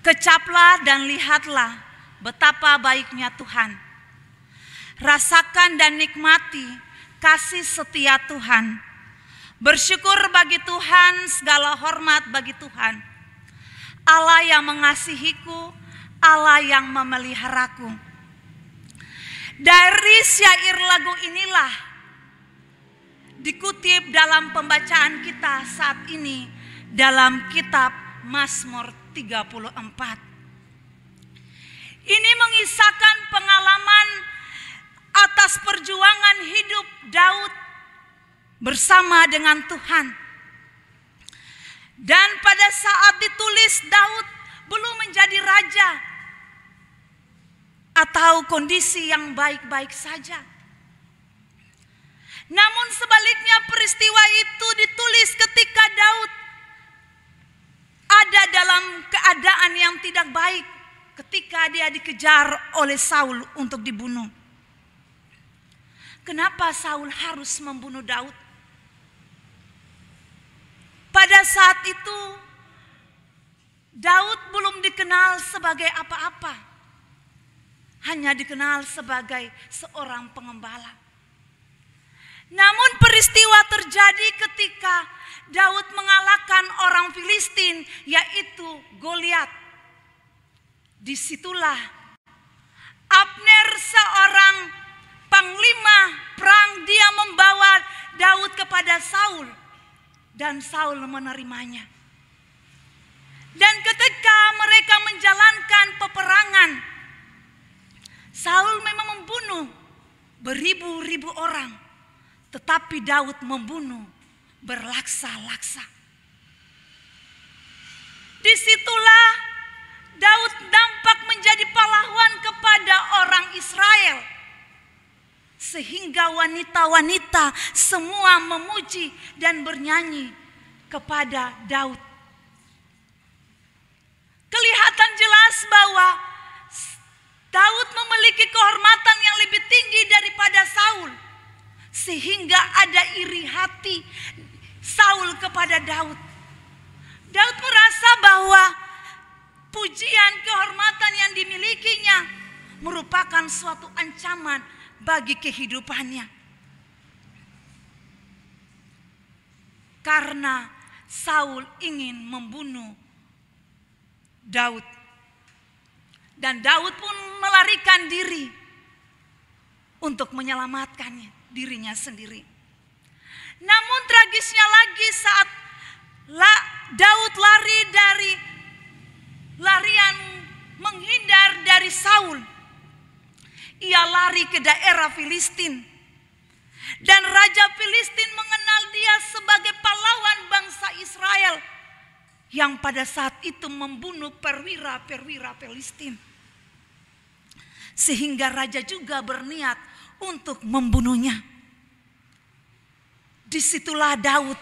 Kecaplah dan lihatlah betapa baiknya Tuhan. Rasakan dan nikmati kasih setia Tuhan. Bersyukur bagi Tuhan, segala hormat bagi Tuhan. Allah yang mengasihiku, Allah yang memeliharaku. Dari syair lagu inilah dikutip dalam pembacaan kita saat ini dalam kitab Mazmur 34. Ini mengisahkan pengalaman atas perjuangan hidup Daud bersama dengan Tuhan. Dan pada saat ditulis, Daud belum menjadi raja atau kondisi yang baik-baik saja. Namun sebaliknya peristiwa itu ditulis ketika Daud ada dalam keadaan yang tidak baik ketika dia dikejar oleh Saul untuk dibunuh. Kenapa Saul harus membunuh Daud? Pada saat itu Daud belum dikenal sebagai apa-apa. Hanya dikenal sebagai seorang pengembala. Namun peristiwa terjadi ketika Daud mengalahkan orang Filistin, yaitu Goliat. Disitulah Abner, seorang panglima perang, dia membawa Daud kepada Saul dan Saul menerimanya. Dan ketika mereka menjalankan peperangan, Saul memang membunuh beribu-ribu orang. Tetapi Daud membunuh berlaksa-laksa. Disitulah Daud nampak menjadi pahlawan kepada orang Israel. Sehingga wanita-wanita semua memuji dan bernyanyi kepada Daud. Kelihatan jelas bahwa Daud memiliki kehormatan yang lebih tinggi daripada Saul. Sehingga ada iri hati Saul kepada Daud. Daud merasa bahwa pujian kehormatan yang dimilikinya merupakan suatu ancaman bagi kehidupannya. Karena Saul ingin membunuh Daud. Dan Daud pun melarikan diri untuk menyelamatkannya. Dirinya sendiri. Namun tragisnya lagi saat Daud lari dari larian menghindar dari Saul, ia lari ke daerah Filistin. Dan Raja Filistin mengenal dia sebagai pahlawan bangsa Israel yang pada saat itu membunuh perwira-perwira Filistin. Sehingga raja juga berniat untuk membunuhnya. Disitulah Daud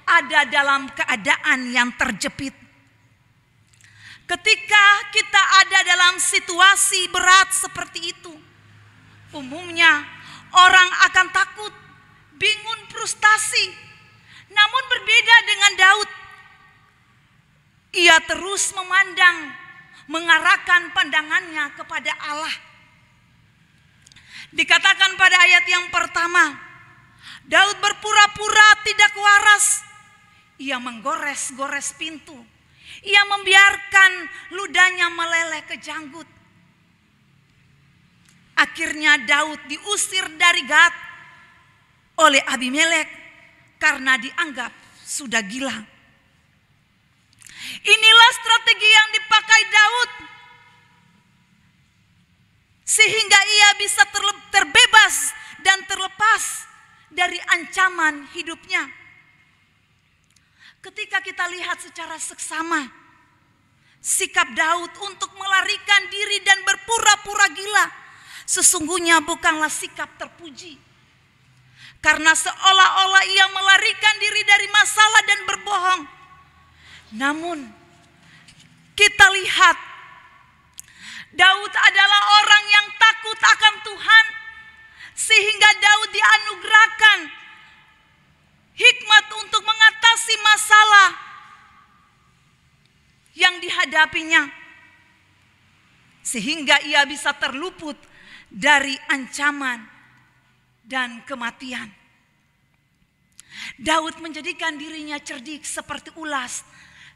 ada dalam keadaan yang terjepit. Ketika kita ada dalam situasi berat seperti itu, umumnya orang akan takut, bingung, frustasi. Namun berbeda dengan Daud. Ia terus memandang, mengarahkan pandangannya kepada Allah. Dikatakan pada ayat yang pertama, Daud berpura-pura tidak waras. Ia menggores-gores pintu. Ia membiarkan ludahnya meleleh ke janggut. Akhirnya Daud diusir dari Gat oleh Abimelek karena dianggap sudah gila. Inilah strategi yang dipakai Daud sehingga ia bisa terbebas dan terlepas dari ancaman hidupnya. Ketika kita lihat secara seksama sikap Daud untuk melarikan diri dan berpura-pura gila, sesungguhnya bukanlah sikap terpuji. Karena seolah-olah ia melarikan diri dari masalah dan berbohong. Namun kita lihat Daud adalah orang yang takut akan Tuhan. Sehingga Daud dianugerahkan hikmat untuk mengatasi masalah. yang dihadapinya, sehingga ia bisa terluput dari ancaman dan kematian. Daud menjadikan dirinya cerdik seperti ulas,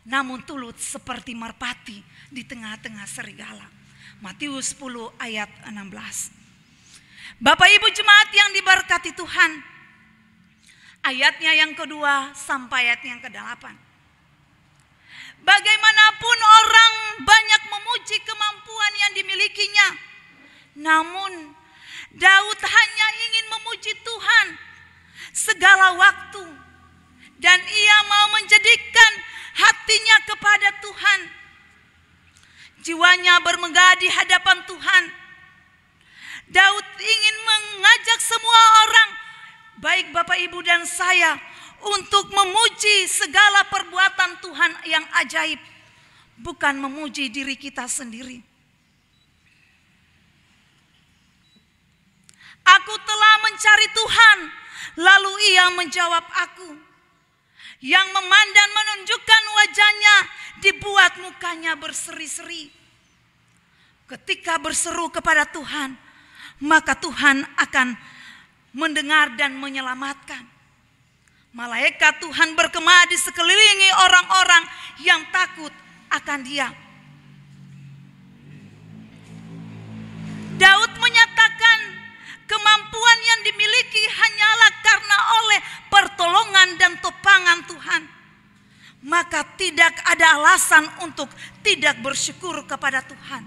namun tulut seperti merpati di tengah-tengah serigala. Matius 10 ayat 16. Bapak Ibu jemaat yang diberkati Tuhan, ayatnya yang kedua sampai ayat yang ke-8. Bagaimanapun orang banyak memuji kemampuan yang dimilikinya, namun Daud hanya ingin memuji Tuhan segala waktu, dan ia mau menjadikan hatinya kepada Tuhan. Jiwanya bermegah di hadapan Tuhan. Daud ingin mengajak semua orang, baik Bapak Ibu dan saya, untuk memuji segala perbuatan Tuhan yang ajaib, bukan memuji diri kita sendiri. Aku telah mencari Tuhan, lalu ia menjawab aku. Yang memandang menunjukkan wajahnya, dibuat mukanya berseri-seri. Ketika berseru kepada Tuhan, maka Tuhan akan mendengar dan menyelamatkan. Malaikat Tuhan berkemah di sekelilingi orang-orang yang takut akan Dia. Daud menyatakan kemampuan yang dimiliki hanyalah karena oleh pertolongan dan topangan Tuhan. Maka tidak ada alasan untuk tidak bersyukur kepada Tuhan.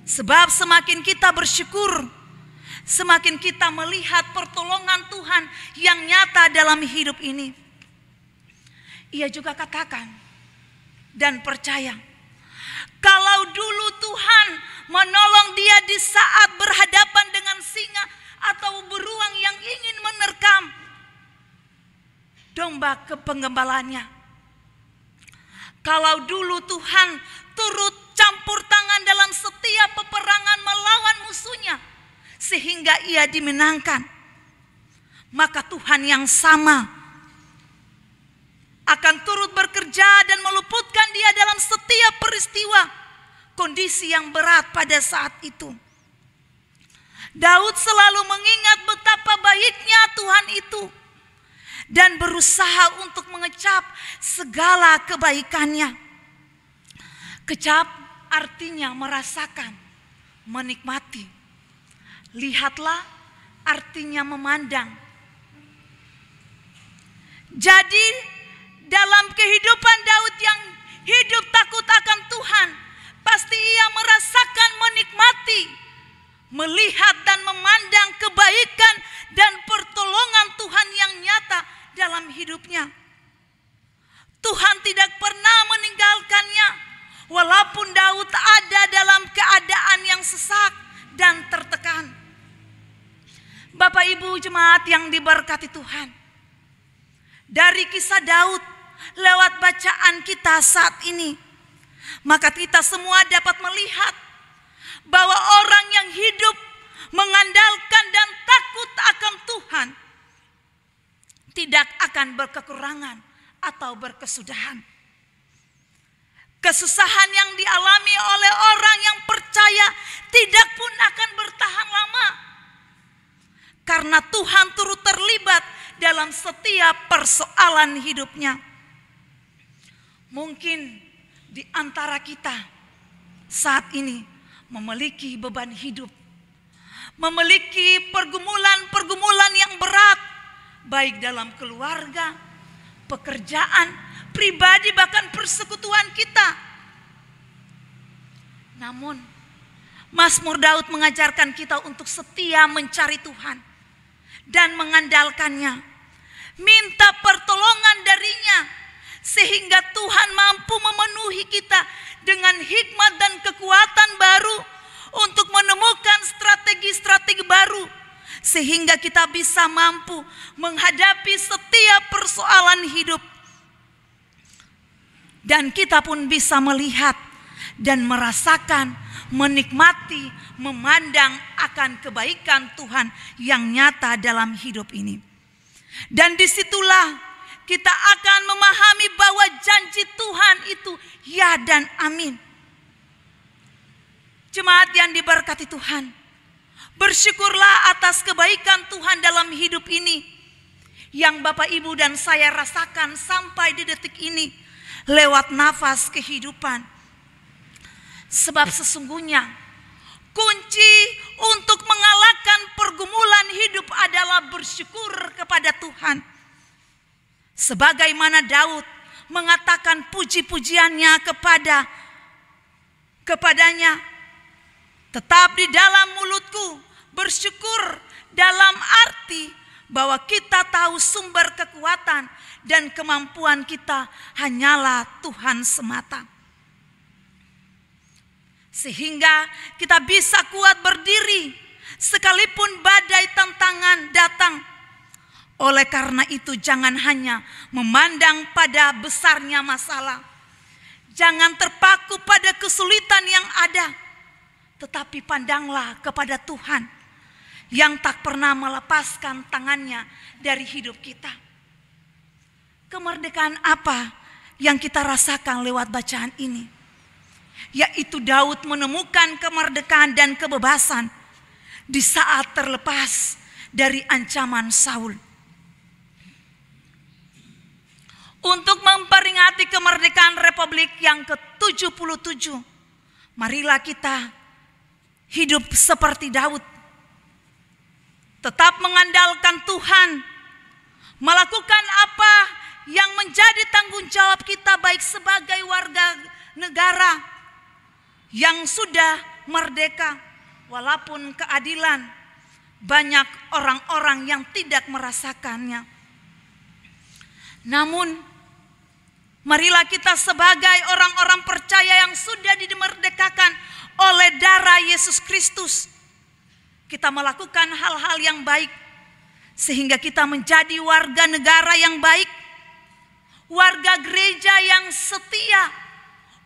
Sebab semakin kita bersyukur, semakin kita melihat pertolongan Tuhan yang nyata dalam hidup ini. Ia juga katakan dan percaya, kalau dulu Tuhan menolong dia di saat berhadapan dengan singa atau beruang yang ingin menerkam domba kepenggembalanya. Kalau dulu Tuhan turut campur tangan dalam setiap peperangan melawan musuhnya sehingga ia dimenangkan, maka Tuhan yang sama akan turut bekerja dan meluputkan dia dalam setiap peristiwa kondisi yang berat pada saat itu. Daud selalu mengingat betapa baiknya Tuhan itu dan berusaha untuk mengecap segala kebaikannya. Kecap artinya merasakan, menikmati. Lihatlah artinya memandang. Jadi dalam kehidupan Daud yang hidup takut akan Tuhan, pasti ia merasakan, menikmati, melihat dan memandang kebaikan dan pertolongan Tuhan yang nyata dalam hidupnya. Tuhan tidak pernah meninggalkannya, walaupun Daud ada dalam keadaan yang sesak dan tertekan. Bapak Ibu jemaat yang diberkati Tuhan, dari kisah Daud lewat bacaan kita saat ini, maka kita semua dapat melihat bahwa orang yang hidup mengandalkan dan takut akan Tuhan tidak akan berkekurangan atau berkesudahan. Kesusahan yang dialami oleh orang yang percaya tidak pun akan bertahan lama, karena Tuhan turut terlibat dalam setiap persoalan hidupnya. Mungkin di antara kita saat ini memiliki beban hidup, memiliki pergumulan-pergumulan yang berat, baik dalam keluarga, pekerjaan, pribadi, bahkan persekutuan kita. Namun Mazmur Daud mengajarkan kita untuk setia mencari Tuhan dan mengandalkannya, minta pertolongan darinya, sehingga Tuhan mampu memenuhi kita dengan hikmat dan kekuatan baru untuk menemukan strategi-strategi baru, sehingga kita bisa mampu menghadapi setiap persoalan hidup. Dan kita pun bisa melihat dan merasakan, menikmati, memandang akan kebaikan Tuhan yang nyata dalam hidup ini. Dan disitulah kita akan memahami bahwa janji Tuhan itu Ya dan amin. Jemaat yang diberkati Tuhan, bersyukurlah atas kebaikan Tuhan dalam hidup ini yang Bapak, Ibu, dan saya rasakan sampai di detik ini lewat nafas kehidupan. Sebab sesungguhnya kunci untuk mengalahkan pergumulan hidup adalah bersyukur kepada Tuhan. Sebagaimana Daud mengatakan puji-pujiannya kepadanya, tetap di dalam mulutku bersyukur, dalam arti bahwa kita tahu sumber kekuatan dan kemampuan kita hanyalah Tuhan semata. Sehingga kita bisa kuat berdiri sekalipun badai tantangan datang. Oleh karena itu jangan hanya memandang pada besarnya masalah. Jangan terpaku pada kesulitan yang ada. Tetapi pandanglah kepada Tuhan yang tak pernah melepaskan tangannya dari hidup kita. Kemerdekaan apa yang kita rasakan lewat bacaan ini? Yaitu Daud menemukan kemerdekaan dan kebebasan di saat terlepas dari ancaman Saul. Untuk memperingati kemerdekaan Republik yang ke-77, marilah kita hidup seperti Daud. Tetap mengandalkan Tuhan, melakukan apa yang menjadi tanggung jawab kita baik sebagai warga negara yang sudah merdeka, walaupun keadilan banyak orang-orang yang tidak merasakannya. Namun marilah kita sebagai orang-orang percaya yang sudah dimerdekakan oleh darah Yesus Kristus, kita melakukan hal-hal yang baik sehingga kita menjadi warga negara yang baik, warga gereja yang setia,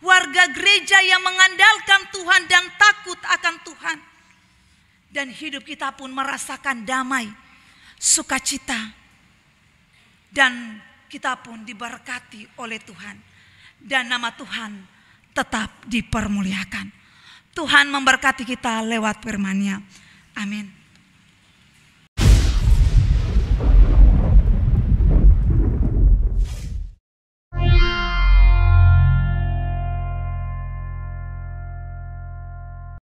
warga gereja yang mengandalkan Tuhan dan takut akan Tuhan. Dan hidup kita pun merasakan damai, sukacita, dan kita pun diberkati oleh Tuhan. Dan nama Tuhan tetap dipermuliakan. Tuhan memberkati kita lewat firman-Nya. Amin.